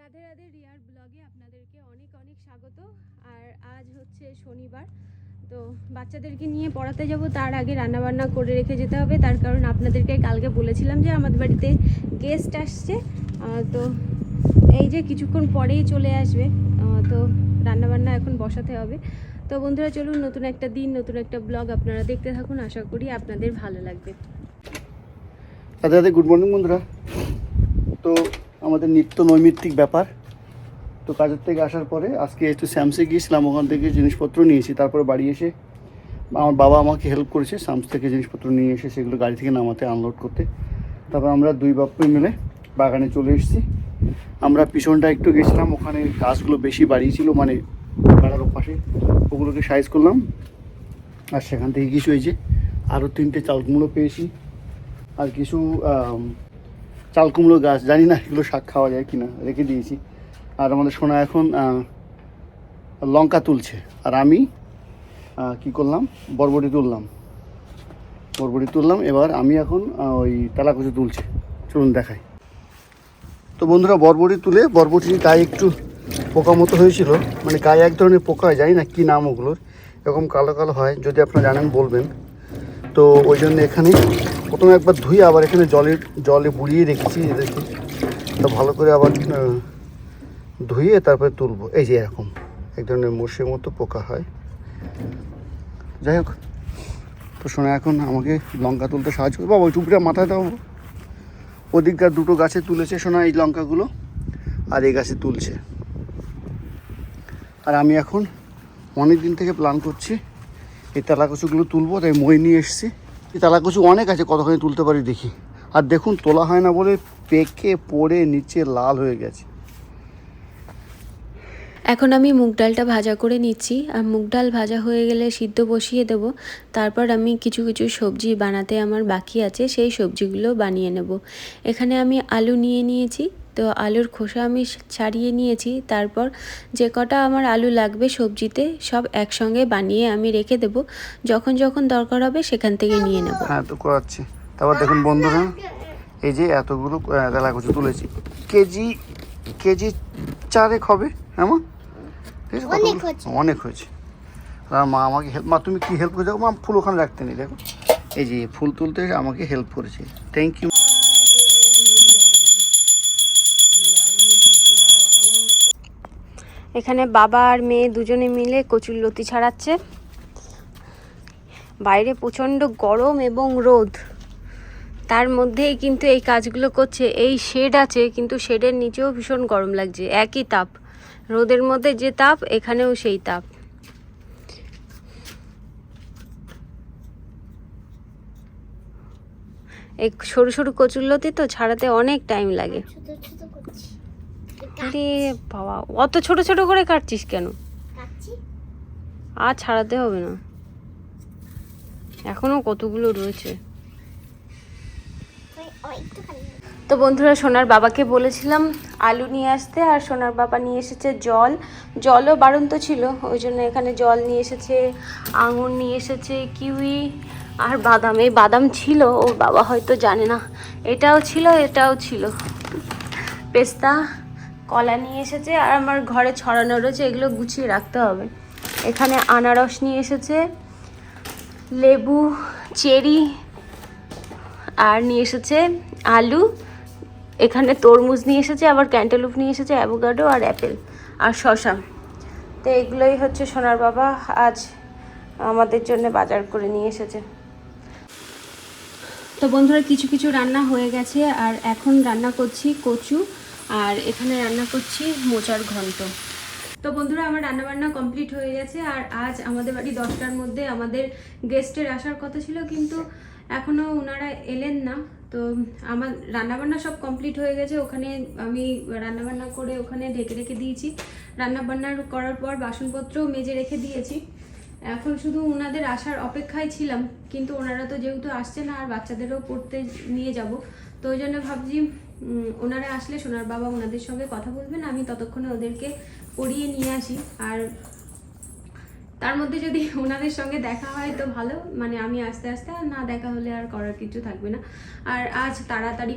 রাধে রাধে রিয়ার ব্লগে আপনাদেরকে অনেক অনেক স্বাগত। আর আজ হচ্ছে শনিবার, তো বাচ্চাদেরকে নিয়ে পড়াতে যাব, তার আগে রান্নাবান্না করে রেখে যেতে হবে। তার কারণ আপনাদেরকে কালকে বলেছিলাম যে আমাদের বাড়িতে গেস্ট আসছে, তো এই যে কিছুক্ষণ পরেই চলে আসবে, তো রান্নাবান্না এখন বসাতে হবে। তো বন্ধুরা চলুন, নতুন একটা দিন, নতুন একটা ব্লগ আপনারা দেখতে থাকুন, আশা করি আপনাদের ভালো লাগবে। রাধে রাধে, গুড মর্নিং বন্ধুরা। তো আমাদের নিত্য নৈমিত্তিক ব্যাপার, তো কাজের থেকে আসার পরে আজকে একটু স্যামসে গিয়েছিলাম, ওখান থেকে জিনিসপত্র নিয়েছি। তারপরে বাড়ি এসে আমার বাবা আমাকে হেল্প করেছে স্যামস থেকে জিনিসপত্র নিয়ে এসে সেগুলো গাড়ি থেকে নামাতে, আনলোড করতে। তারপর আমরা দুই বাপ্পই মিলে বাগানে চলে এসেছি। আমরা পিছনটা একটু গেছিলাম, ওখানে গাছগুলো বেশি বাড়িয়েছিল, মানে গাড়ার পাশে, ওগুলোকে সাইজ করলাম। আর সেখান থেকে কিছু এই যে আরও 3টে চাল কুমড়ো পেয়েছি, আর কিছু চাল কুমড়ো গাছ, জানি না এগুলো শাক খাওয়া যায় কিনা, রেখে দিয়েছি। আর আমাদের সোনা এখন লঙ্কা তুলছে, আর আমি কি করলাম, বরবটি তুললাম। এবার আমি এখন ওই তেলাকুচি তুলছি, চলুন দেখাই। তো বন্ধুরা, বরবটি তুলে, বরবটির গায়ে একটু পোকা মতো হয়েছিল, মানে গায়ে এক ধরনের পোকা হয়, জানি না কী নাম ওগুলোর, এরকম কালো কালো হয়, যদি আপনারা জানেন বলবেন। তো ওই জন্য এখানে প্রথমে একবার ধুয়ে আবার এখানে জলে বুড়িয়ে রেখেছি এদেরকে, তো ভালো করে আবার ধুয়ে তারপরে তুলবো। এই যে এরকম এক ধরনের মোষের মতো পোকা হয়, যাই হোক। তো শোনা এখন আমাকে লঙ্কা তুলতে সাহায্য করবো। বাবা ওই টুপিটা মাথায় দাও। ওদিককার দুটো গাছে তুলেছে শোনা এই লঙ্কাগুলো, আর এই গাছে তুলছে। আর আমি এখন অনেক দিন থেকে প্ল্যান করছি এই তেলাকুচুগুলো তুলবো, তাই মই নিয়ে এসেছি। এই তেলাকুচু অনেক আছে, কতখানি তুলতে পারি দেখি। আর দেখুন, তোলা হয় না বলে পেকে পড়ে নিচে লাল হয়ে গেছে। এখন আমি মুগ ডালটা ভাজা করে নিচ্ছি, আর মুগ ডাল ভাজা হয়ে গেলে সিদ্ধ বসিয়ে দেব। তারপর আমি কিছু কিছু সবজি বানাতে আমার বাকি আছে, সেই সবজিগুলো বানিয়ে নেব। এখানে আমি আলু নিয়ে নিয়েছি, তো আলুর খোসা আমি ছাড়িয়ে নিয়েছি। তারপর যে কটা আমার আলু লাগবে সবজিতে সব একসঙ্গে বানিয়ে আমি রেখে দেব, যখন যখন দরকার হবে সেখান থেকে নিয়ে নেব। হ্যাঁ, তো করাচ্ছি। তারপর দেখুন বন্ধুরা, এই যে এতগুলো তেলাকুচু তুলেছি, কেজি 4 হবে, এমন ঠিক আছে, অনেক হয়েছে। আর মা আমাকে মা তুমি কি হেল্প করে, দেখো মা ফুল ওখানে রাখতে নেই, দেখো এই যে ফুল তুলতে আমাকে হেল্প করেছে, থ্যাংক ইউ। এখানে বাবা আর মেয়ে দুজনে মিলে কচুর লতি ছাড়াচ্ছে। বাইরে প্রচণ্ড গরম এবং রোদ, তার মধ্যেই কিন্তু এই কাজগুলো করছে। এই শেড আছে, কিন্তু শেডের নিচেও ভীষণ গরম লাগছে, একই তাপ। রোদের মধ্যে যে তাপ, এখানেও সেই তাপ। এই সরু সরু কচুরলতি তো ছাড়াতে অনেক টাইম লাগে। আরে বাবা, অত ছোট ছোট করে কাটছিস কেন? আর ছাড়াতে হবে না, এখনো কতগুলো রয়েছে। তো বন্ধুরা, সোনার বাবাকে বলেছিলাম আলু নিয়ে আসতে, আর সোনার বাবা নিয়ে এসেছে জলও বাড়ন্ত ছিল, ওই জন্য এখানে জল নিয়ে এসেছে, আঙুর নিয়ে এসেছে, কিউই আর বাদাম। এই বাদাম ছিল, ওর বাবা হয়তো জানে না, এটাও ছিল, পেস্তা, কলা নিয়ে এসেছে, আর আমার ঘরে ছড়ানো রয়েছে, এগুলো গুছিয়ে রাখতে হবে। এখানে আনারস নিয়ে এসেছে, লেবু, চেরি, আর নিয়ে এসেছে আলু। এখানে তরমুজ নিয়ে এসেছে, আবার ক্যান্টালুপ নিয়ে এসেছে, অ্যাভোকাডো আর অ্যাপেল আর শসা। তো এগুলোই হচ্ছে সোনার বাবা আজ আমাদের জন্য বাজার করে নিয়ে এসেছে। তো বন্ধুরা, কিছু কিছু রান্না হয়ে গেছে, আর এখন রান্না করছি কচু, আর এখানে রান্না করছি মোচার ঘন্ট। তো বন্ধুরা, আমার রান্নাবান্না কমপ্লিট হয়ে গেছে, আর আজ আমাদের বাড়ি 10টার মধ্যে আমাদের গেস্টের আসার কথা ছিল, কিন্তু এখনও ওনারা এলেন না। তো আমার রান্নাবান্না সব কমপ্লিট হয়ে গেছে, ওখানে আমি রান্নাবান্না করে ওখানে ঢেকে রেখে দিয়েছি। রান্নাবান্না করার পর বাসনপত্রও মেজে রেখে দিয়েছি। এখন শুধু ওনাদের আসার অপেক্ষায় ছিলাম, কিন্তু ওনারা তো যেহেতু আসছে না, আর বাচ্চাদেরও পড়তে নিয়ে যাব, তো ওই জন্য ভাবছি ওনারা আসলে সোনার বাবা ওনাদের সঙ্গে কথা বলবেন, আমি ততক্ষণে ওদেরকে পড়িয়ে নিয়ে আসি। আর তার মধ্যে যদি ওনাদের সঙ্গে দেখা হয় তো ভালো, মানে আমি আস্তে আস্তে, আর না দেখা হলে আর করার কিছু থাকবে না। আর আজ তাড়াতাড়ি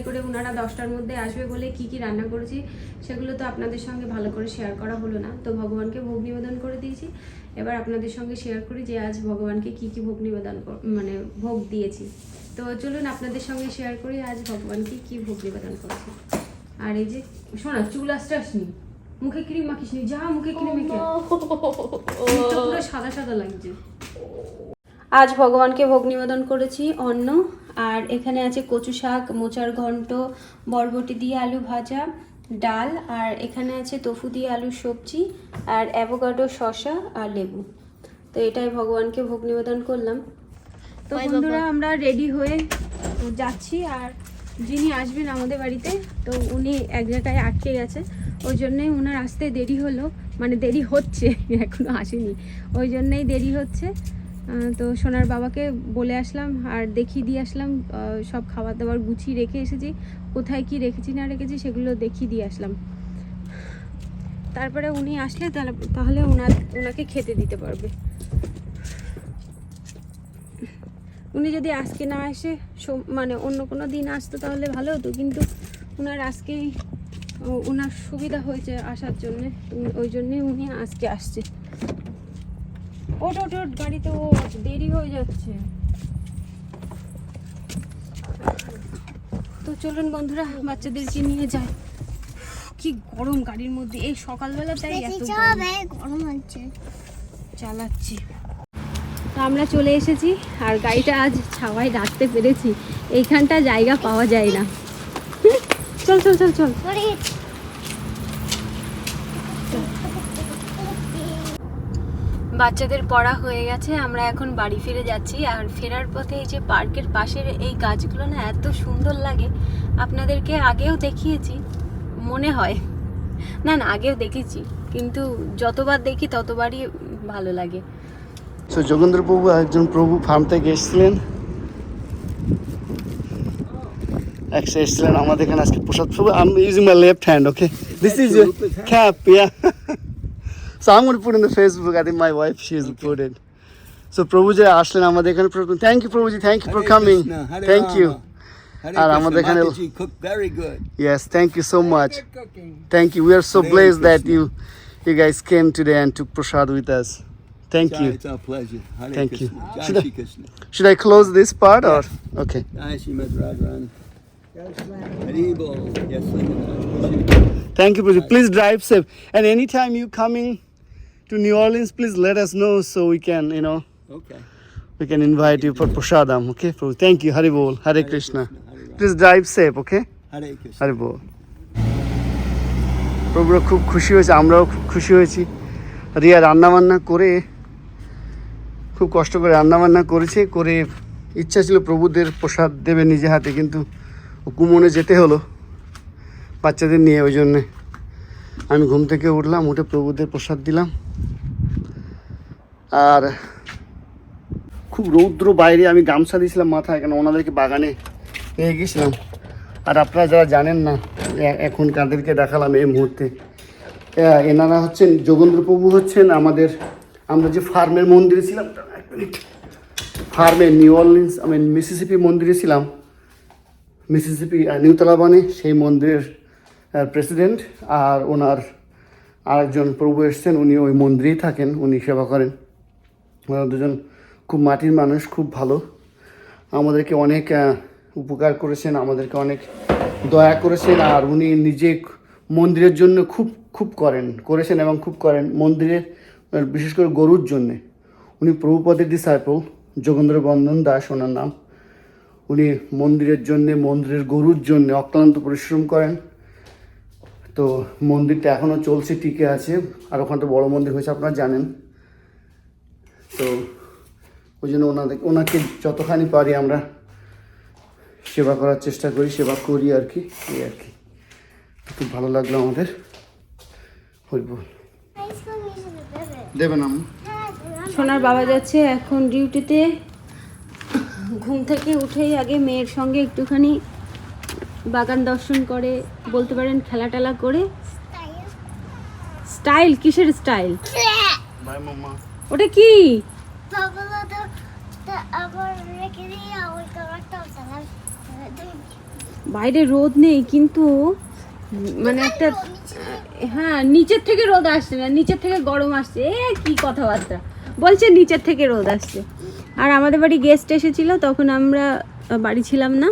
করে ওনারা 10টার মধ্যে আসবে বলে কি কি রান্না করেছি সেগুলো তো আপনাদের সঙ্গে ভালো করে শেয়ার করা হলো না। তো ভগবানকে ভোগ নিবেদন করে দিয়েছি, এবার আপনাদের সঙ্গে শেয়ার করি যে আজ ভগবানকে কি কি ভোগ নিবেদন মানে ভোগ দিয়েছি। তো চলুন আপনাদের সঙ্গে শেয়ার করি আজ ভগবানকে কি ভোগ নিবেদন করেছি। আর এই যে শোনা, চুল আসনি, মুখে ক্রিম মাখিস নি, যা মুখে ক্রিম মেখে, পুরো সাদা সাদা লাগছে। আজ ভগবানকে ভোগ নিবেদন করেছি অন্ন, আর এখানে আছে কচু শাক, মোচার ঘন্ট, বরবটি দিয়ে আলু ভাজা, ডাল, আর এখানে আছে tofu দিয়ে আলুর সবজি, আর অ্যাভোকাডো, শসা আর লেবু। তো এটাই ভগবানকে ভোগ নিবেদন করলাম। তো বন্ধুরা আমরা রেডি হয়ে যাচ্ছি, আর যিনি আসবেন আমাদের বাড়িতে তো উনি এক জায়গায় আটকে গেছে, ওই জন্যই ওনার আসতে দেরি হলো, মানে দেরি হচ্ছে, এখনো আসেনি, ওই জন্যই দেরি হচ্ছে। তো সোনার বাবাকে বলে আসলাম আর দেখিয়ে দিয়ে আসলাম, সব খাবার দাবার গুছিয়ে রেখে এসেছি, কোথায় কি রেখেছি না রেখেছি সেগুলো দেখিয়ে দিয়ে আসলাম। তারপরে উনি আসলে তাহলে ওনাকে খেতে দিতে পারবে। উনি যদি আজকে না আসে, মানে অন্য কোনো দিন আসতো তাহলে ভালো হতো, কিন্তু ওনার আজকেই ওনার সুবিধা হয়েছে আসার জন্যে, ওই জন্যই উনি আজকে আসছে। ওট গাড়িতে দেরি হয়ে যাচ্ছে। তো চলুন বন্ধুরা বাচ্চাদেরকে নিয়ে যাই। কি গরম গাড়ির মধ্যে, এই সকালবেলাটাই এত গরম হচ্ছে, চালাচ্ছি। তো আমরা চলে এসেছি, আর গাড়িটা আজ ছাওয়ায় রাখতে পেরেছি, এইখানটা জায়গা পাওয়া যায় না। চল চল চল চল। বাচ্চাদের পড়া হয়ে গেছে, আমরা এখন বাড়ি ফিরে যাচ্ছি। আর ফেরার পথে এই যে পার্কের পাশের এই গাছগুলো না এত সুন্দর লাগে, আপনাদেরকে আগেও দেখিয়েছি মনে হয়, না আগেও দেখেছি, কিন্তু যতবার দেখি ততবারই ভালো লাগে। সো যোগেন্দ্র প্রভু একজন প্রভু ফার্ম থেকে এসেছিলেন, এসেছিলেন আমাদের এখানে আজকে প্রসাদ। প্রভু I am using my left hand, okay, this is your cap, yeah. So I'm going to put in the Facebook. I think my wife, she's put it. So Prabhuji আসলেন আমাদের এখানে। Thank you Prabhuji, thank you for coming. Thank you. আর আমাদের এখানে cook very good. Yes, thank you so much. Thank you. We are so blessed that you guys came today and took prasad with us. Thank you. It's our pleasure. Hare Thank you. Krishna. Should I close this part or okay? Jai Srimad Radharan. Haribol. Yes, Thank you Prabhuji. Please drive safe. And anytime you coming to New Orleans, please let us know so we can, Okay. we can invite you for prasadam, okay? Prabhu, thank you. Hari Bol, Hare Krishna. Please drive safe, okay? Hare Krishna. Hari Bol. প্রভুরা খুব খুশি হয়েছে, আমরাও খুব খুশি হয়েছি। রিয়া রান্নাবান্না করে, খুব কষ্ট করে রান্নাবান্না করেছে, করে ইচ্ছা ছিল প্রভুদের প্রসাদ দেবে নিজে হাতে, কিন্তু কুমনে যেতে হলো বাচ্চাদের নিয়ে, ওই জন্যে আমি ঘুম থেকে উঠলাম, উঠে প্রভুদের প্রসাদ দিলাম। আর খুব রৌদ্র বাইরে, আমি গামছা দিয়েছিলাম মাথায়, কেন ওনাদেরকে বাগানে নিয়ে গেছিলাম। আর আপনারা যারা জানেন না, এখন কাদেরকে দেখালাম এই মুহূর্তে, এনারা হচ্ছেন যোগেন্দ্র প্রভু, হচ্ছেন আমরা যে ফার্মের মন্দিরে ছিলাম, ফার্মে নিউ অরলিন্স, আমি মিসিসিপি মন্দিরে ছিলাম, মিসিসিপি নিউ তালাবানে, সেই মন্দিরের প্রেসিডেন্ট। আর ওনার আরেকজন প্রভু এসছেন, উনি ওই মন্দিরেই থাকেন, উনি সেবা করেন। ওনারা দুজন খুব মাটির মানুষ, খুব ভালো, আমাদেরকে অনেক উপকার করেছেন, আমাদেরকে অনেক দয়া করেছেন। আর উনি নিজে মন্দিরের জন্য খুব করেছেন এবং খুব করেন, মন্দিরের বিশেষ করে গরুর জন্যে। উনি প্রভুপদের ডিসাইপল, যোগেন্দ্র বন্দন দাস ওনার নাম। উনি মন্দিরের জন্যে, মন্দিরের গরুর জন্য অক্লান্ত পরিশ্রম করেন। তো মন্দিরটা এখনও চলছে, টিকে আছে, আর ওখানে তো বড়ো মন্দির হয়েছে আপনারা জানেন। তো ওই জন্য ওনাকে যতখানি পারি আমরা সেবা করার চেষ্টা করি, সেবা করি আর কি, এই আর কি। খুব ভালো লাগলো আমাদের। হরিবল দেবেন আমি। সোনার বাবা যাচ্ছে এখন ডিউটিতে, ঘুম থেকে উঠেই আগে মেয়ের সঙ্গে একটুখানি বাগান দর্শন করে, বলতে পারেন খেলা টেলা করে। স্টাইল কিসের স্টাইল? হাই মাম্মা। ওটা কি? বাইরে রোদ নেই কিন্তু মানে একটা, হ্যাঁ নিচের থেকে রোদ আসছে না, নিচের থেকে গরম আসছে। কি কথাবার্তা বলছে, নিচের থেকে রোদ আসছে। আর আমাদের বাড়ি গেস্ট এসেছিল, তখন আমরা বাড়ি ছিলাম না,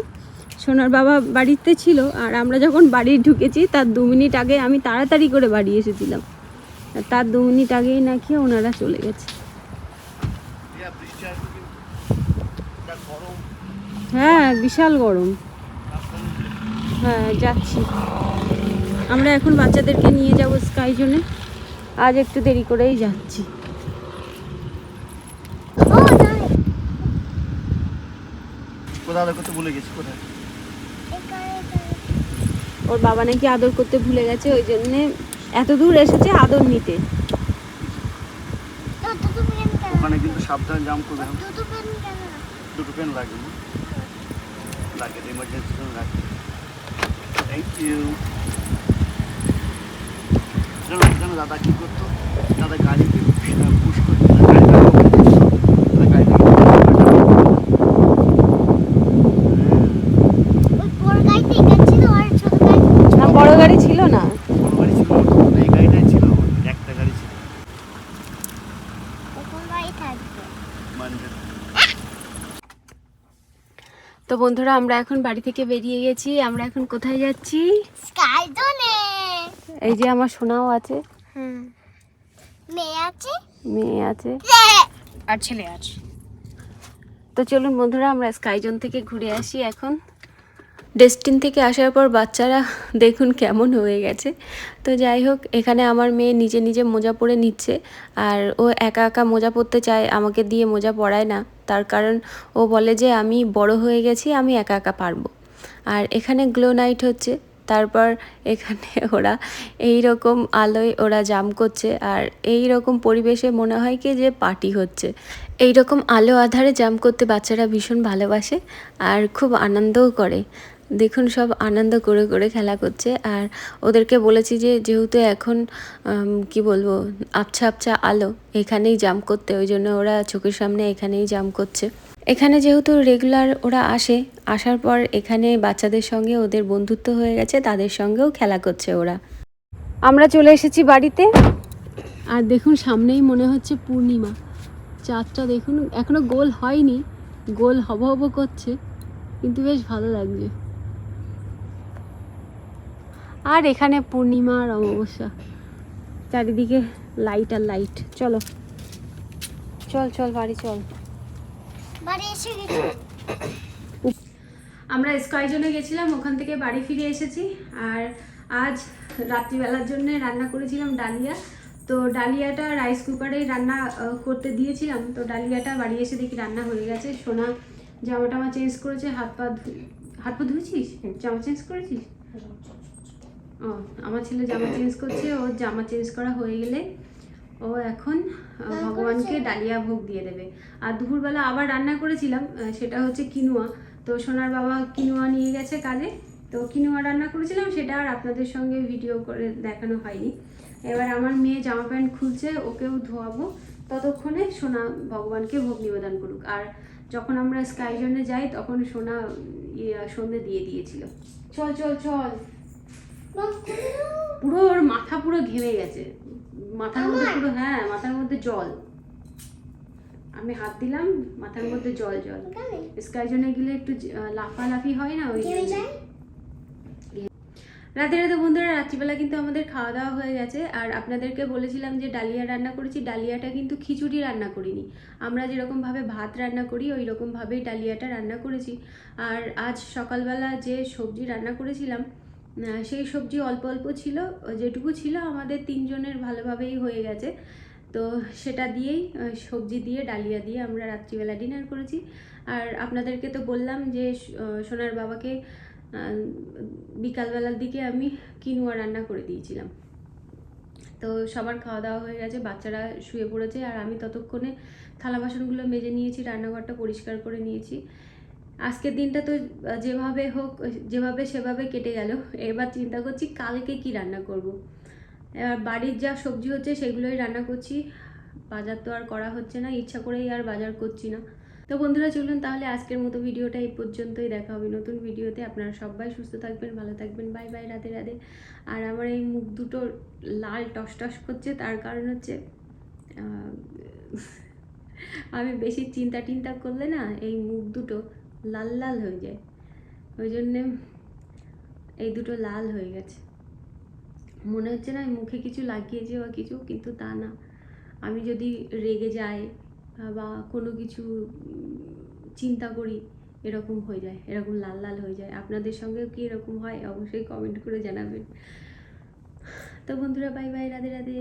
সোনার বাবা বাড়িতে ছিল। আর আমরা যখন বাড়ি ঢুকেছি তার 2 মিনিট আগে আমি তাড়াতাড়ি করে বাড়ি এসেছিলাম, তার 2 মিনিট আগেই নাকি ওনারা চলে গেছে। হ্যাঁ বিশাল গরম। হ্যাঁ যাচ্ছি আমরা এখন, বাচ্চাদেরকে নিয়ে যাব স্কাই জোনে। আজ একটু দেরি করেই যাচ্ছি। কোথায় আদর করতে ভুলে গেছি? কোথায়? ওর বাবা নাকি আদর করতে ভুলে গেছে, ওই জন্যে এত দূর এসেছে আদর নিতে। ওখানে কিন্তু সাবধানে জাম্প করবে। দুটো পেন লাগে না? লাগে, এমার্জেন্সি জন্য লাগে। Thank you. জানো দাদা কি করতো? দাদা গাড়িকে পুশ করতো, বড় গাড়ি ছিল না, এই গাড়িটাই ছিল, একটা গাড়ি ছিল। তো বন্ধুরা আমরা এখন বাড়ি থেকে বেরিয়ে গেছি। আমরা এখন কোথায় যাচ্ছি? স্কাই জোনে। এই যে আমার সোনাও আছে, মেয়ে আছে, মেয়ে আছে আর ছেলে আছে। তো চলুন বন্ধুরা আমরা স্কাইজোন থেকে ঘুরে আসি এখন। ডেস্টিন থেকে আসার পর বাচ্চারা দেখুন কেমন হয়ে গেছে। তো যাই হোক, এখানে আমার মেয়ে নিজে নিজে মোজা পরে নিচ্ছে, আর ও একা একা মোজা পরতে চায়, আমাকে দিয়ে মোজা পরায় না। তার কারণ ও বলে যে আমি বড় হয়ে গেছি, আমি একা একা পারবো। আর এখানে গ্লো নাইট হচ্ছে, তারপর এখানে ওরা এই রকম আলোয় ওরা জাম করছে, আর এই রকম পরিবেশে মনে হয় কি যে পার্টি হচ্ছে। এই রকম আলো আধারে জাম করতে বাচ্চারা ভীষণ ভালোবাসে আর খুব আনন্দও করে। দেখুন সব আনন্দ করে করে খেলা করছে। আর ওদেরকে বলেছি যে যেহেতু এখন কি বলবো আবছা আবছা আলো, এখানেই জাম করতে, ওই জন্য ওরা চোখের সামনে এখানেই জাম করছে। এখানে যেহেতু রেগুলার ওরা আসে, আসার পর এখানে বাচ্চাদের সঙ্গে ওদের বন্ধুত্ব হয়ে গেছে, তাদের সঙ্গেও খেলা করছে ওরা। আমরা চলে এসেছি বাড়িতে, আর দেখুন সামনেই মনে হচ্ছে পূর্ণিমা। চাঁদটা দেখুন এখনো গোল হয়নি, গোল হব হব করছে, কিন্তু বেশ ভালো লাগছে। আর এখানে পূর্ণিমা আর অমাবস্যা, চারিদিকে লাইট আর লাইট। চলো চল চল বাড়ি চল। বাড়ি এসে গেছি। আমরা স্কাইজনে গেছিলাম, ওখান থেকে বাড়ি ফিরে এসেছি। আর আজ রাত্রিবেলার জন্য রান্না করেছিলাম ডালিয়া। তো ডালিয়াটা রাইস কুকারেই রান্না করতে দিয়েছিলাম। তো ডালিয়াটা বাড়ি এসে দেখি রান্না হয়ে গেছে। সোনা জামা টামা চেঞ্জ করেছে, হাত পা ধুয়েছিস, জামা চেঞ্জ করেছিস? ও আমার ছেলে জামা চেঞ্জ করছে, ওর জামা চেঞ্জ করা হয়ে গেলে ও এখন ভগবানকে ডালিয়া ভোগ দিয়ে দেবে। আর দুপুরবেলা আবার রান্না করেছিলাম, সেটা হচ্ছে কিনুয়া। তো সোনার বাবা কিনুয়া নিয়ে গেছে কাজে, তো কিনুয়া রান্না করেছিলাম, সেটা আর আপনাদের সঙ্গে ভিডিও করে দেখানো হয়নি। এবার আমার মেয়ে জামা প্যান্ট খুলছে, ওকেও ধোয়াবো, ততক্ষণে সোনা ভগবানকে ভোগ নিবেদন করুক। আর যখন আমরা স্কাইজনে যাই তখন সোনা সন্ধে দিয়ে দিয়েছিল। চল চল চল। পুরো ওর মাথা পুরো ঘেমে গেছে, মাথার মধ্যে পুরো, হ্যাঁ মাথার মধ্যে জল। আমি হাত দিলাম, মাথার মধ্যে জল জল। স্কাইজনে গেলে একটু লাফালাফি হয় না, ওই রাতে রাতে বন্ধুরা। রাত্রিবেলা কিন্তু আমাদের খাওয়া দাওয়া হয়ে গেছে। আর আপনাদেরকে বলেছিলাম যে ডালিয়া রান্না করেছি, ডালিয়াটা কিন্তু খিচুড়ি রান্না করিনি। আমরা যেরকমভাবে ভাত রান্না করি ওই রকমভাবেই ডালিয়াটা রান্না করেছি। আর আজ সকালবেলা যে সবজি রান্না করেছিলাম সেই সবজি অল্প অল্প ছিল, যেটুকু ছিল আমাদের 3 জনের ভালোভাবেই হয়ে গেছে। তো সেটা দিয়েই সবজি দিয়ে ডালিয়া দিয়ে আমরা রাত্রিবেলা ডিনার করেছি। আর আপনাদেরকে তো বললাম যে সোনার বাবাকে বিকালবেলার দিকে আমি কিনুয়া রান্না করে দিয়েছিলাম। তো সবার খাওয়া দাওয়া হয়ে গেছে, বাচ্চারা শুয়ে পড়েছে, আর আমি ততক্ষণে থালা বাসনগুলো মেজে নিয়েছি, রান্নাঘরটা পরিষ্কার করে নিয়েছি। আজকের দিনটা তো যেভাবে হোক যেভাবে সেভাবে কেটে গেল। এবার চিন্তা করছি কালকে কি রান্না করব। এবার বাড়ির যা সবজি হচ্ছে সেগুলোই রান্না করছি। বাজার তো আর করা হচ্ছে না, ইচ্ছা করেই আর বাজার করছি না। তো বন্ধুরা চলুন তাহলে আজকের মতো ভিডিওটা এই পর্যন্তই, দেখা হবে নতুন ভিডিওতে। আপনারা সবাই সুস্থ থাকবেন, ভালো থাকবেন, বাই বাই, রাধে রাধে। আর আমার এই মুখ দুটো লাল টস টস করছে, তার কারণ হচ্ছে আমি বেশি চিন্তা টিন্তা করলে না এই মুখ দুটো লাল লাল হয়ে যায়, ওই জন্যে এই দুটো লাল হয়ে গেছে। মনে হচ্ছে না মুখে কিছু লাগিয়েছে বা কিছু, কিন্তু তা না। আমি যদি রেগে যাই বা কোনো কিছু চিন্তা করি এরকম হয়ে যায়, এরকম লাল লাল হয়ে যায়। আপনাদের সঙ্গেও কি এরকম হয়? অবশ্যই কমেন্ট করে জানাবেন। তো বন্ধুরা বাই বাই, রাধে রাধে।